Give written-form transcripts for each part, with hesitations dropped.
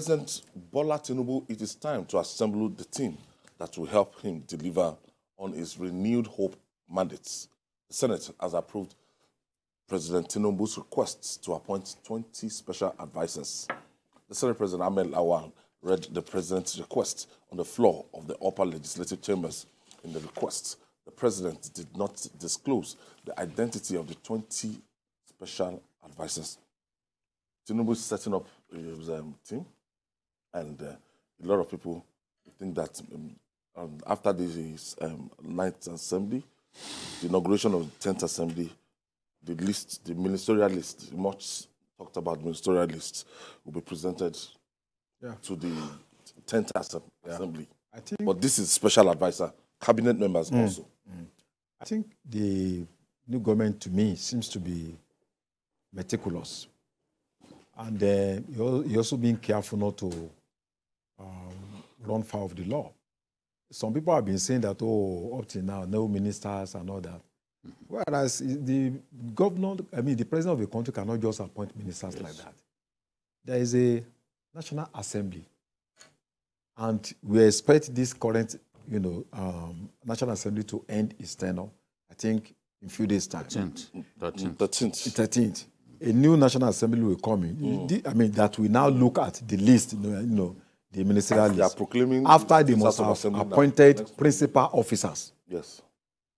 President Bola Tinubu, it is time to assemble the team that will help him deliver on his renewed hope mandates. The Senate has approved President Tinubu's requests to appoint 20 special advisors. The Senate President Ahmed Lawal read the President's request on the floor of the upper legislative chambers. In the request, the President did not disclose the identity of the 20 special advisors. Tinubu is setting up his team, and a lot of people think that after the 9th Assembly, the inauguration of the 10th Assembly, the ministerial list, much talked about ministerial list, will be presented to the 10th Assembly. I think, but this is special advisor, cabinet members also. I think the new government, to me, seems to be meticulous. And you're also being careful not to run foul of the law. Some people have been saying that, oh, up to now, no ministers and all that. Whereas the governor, the president of the country cannot just appoint ministers like that. There is a National Assembly. And we expect this current, National Assembly to end its tenure, I think, in a few days' time. 13th. A new National Assembly will come in. That we now look at the list, the ministerial list. They are proclaiming after they must have appointed principal officers. Yes.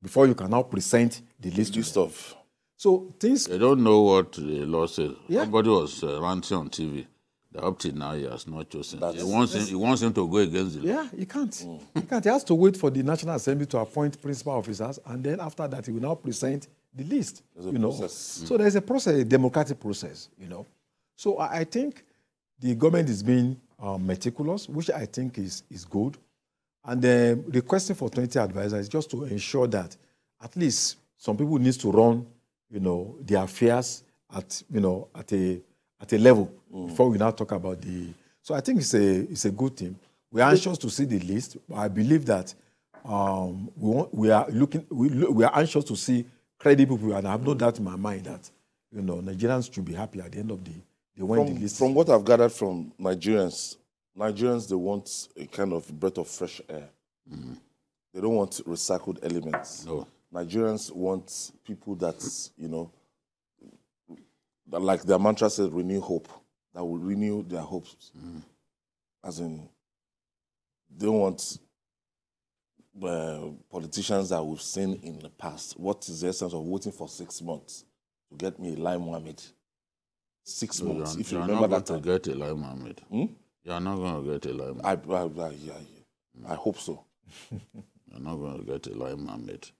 Before you can now present the list of. So things. They don't know what the law says. Yeah. Somebody was ranting on TV that up till now he has not chosen. He wants him to go against the law. Yeah, he can't. He can't. He has to wait for the National Assembly to appoint principal officers, and then after that he will now present the list. So there's a process, a democratic process. So I think the government is being meticulous, which I think is good. And requesting for 20 advisors is just to ensure that at least some people need to run, their affairs at a level before we now talk about the. So I think it's a good thing. We are anxious to see the list. But I believe that we are anxious to see credible people, and I have no doubt in my mind that Nigerians should be happy at the end of the day when the list. From what I've gathered from Nigerians, they want a kind of breath of fresh air. They don't want recycled elements. No. Nigerians want people that, that like their mantra says, renew hope, that will renew their hopes. As in, they don't want politicians that we've seen in the past. What is the essence of waiting for 6 months to get me a Lai Mohammed? 6 months, if you remember that time. You are not going to get a Lai Mohammed. You are not going to get a Lai Mohammed. I hope so. You're not going to get a Lai Mohammed.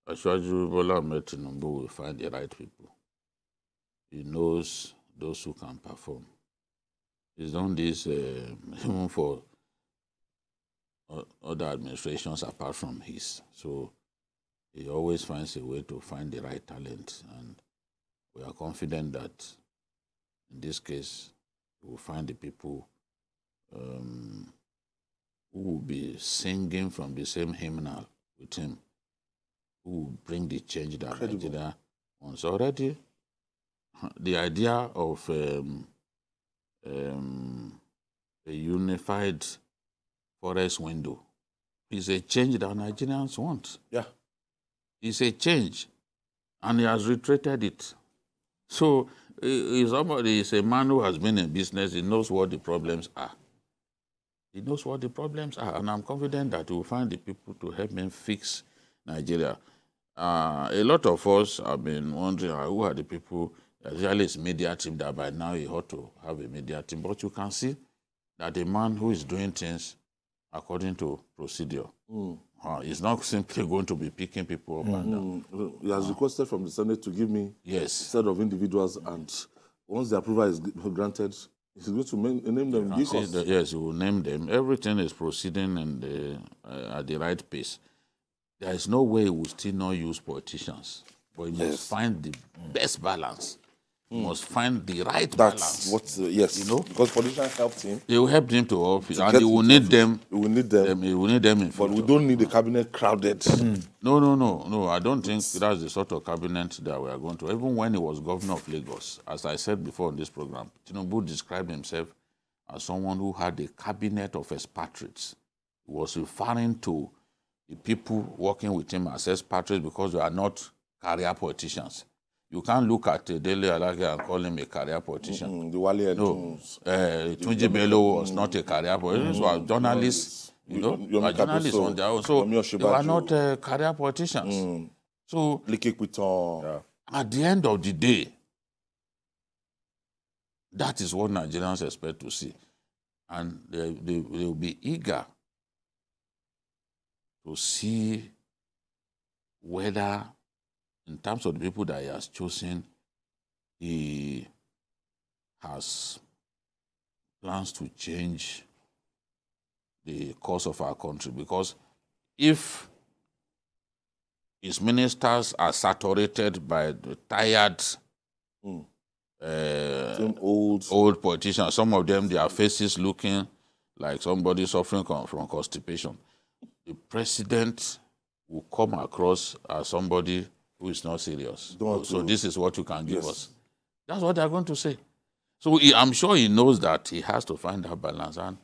Ashwaju Bola Tinubu will find the right people. He knows those who can perform. He's done this even for other administrations apart from his. So he always finds a way to find the right talent. And we are confident that in this case, we will find the people who will be singing from the same hymnal with him, who will bring the change that Nigeria wants already. The idea of a unified forest window is a change that Nigerians want. Yeah. It's a change, and he has reiterated it. So somebody is a man who has been in business. He knows what the problems are. He knows what the problems are, and I'm confident that he will find the people to help him fix Nigeria. A lot of us have been wondering who are the people. Actually, it's media team that by now he ought to have a media team. But you can see that a man who is doing things according to procedure is not simply going to be picking people up and down. He has requested from the Senate to give me a set of individuals, and once the approval is granted, he's going to name them. Yes, he will name them. Everything is proceeding at the right pace. There is no way he will still not use politicians, but he must find the best balance He must find the right That's balance. what, yes. You know? Because politicians helped him. They will help him to office, and he will need them. He will need them. He will need them in But future. we don't need the cabinet crowded. No. I don't think that's the sort of cabinet that we are going to. Even when he was governor of Lagos, as I said before in this program, Tinubu described himself as someone who had a cabinet of expatriates. He was referring to the people working with him as expatriates because they are not career politicians. You can't look at Dele Alake and call him a career politician. The Wale No. Tunji Bello was not a career politician. These were journalists, were journalists on their own. So they were not career politicians. So at the end of the day, that is what Nigerians expect to see. And they will be eager to see whether, in terms of the people that he has chosen, he has plans to change the course of our country. Because if his ministers are saturated by the tired, old politicians, some of them, their faces looking like somebody suffering from constipation, the president will come across as somebody who is not serious. So this is what you can give us. That's what they're going to say. So I'm sure he knows that he has to find that balance. And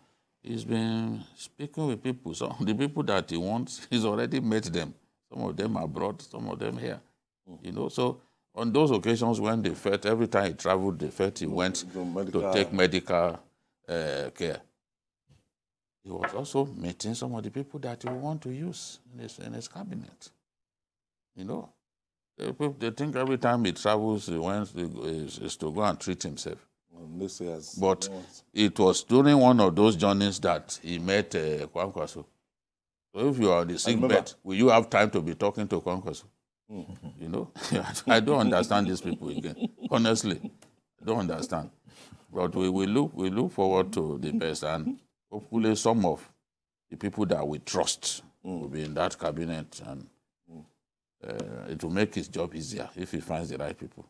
he's been speaking with people. So the people that he wants, he's already met them. Some of them abroad, some of them here. So on those occasions when they felt, every time he traveled, they felt he went to take medical care. He was also meeting some of the people that he would want to use in his cabinet. They think every time he travels, he is to go and treat himself. But it was during one of those journeys that he met Kwankwaso. So if you are on the sick bed, will you have time to be talking to Kwankwaso? I don't understand these people again. Honestly, I don't understand. But we look forward to the best, and hopefully some of the people that we trust will be in that cabinet, and it will make his job easier if he finds the right people.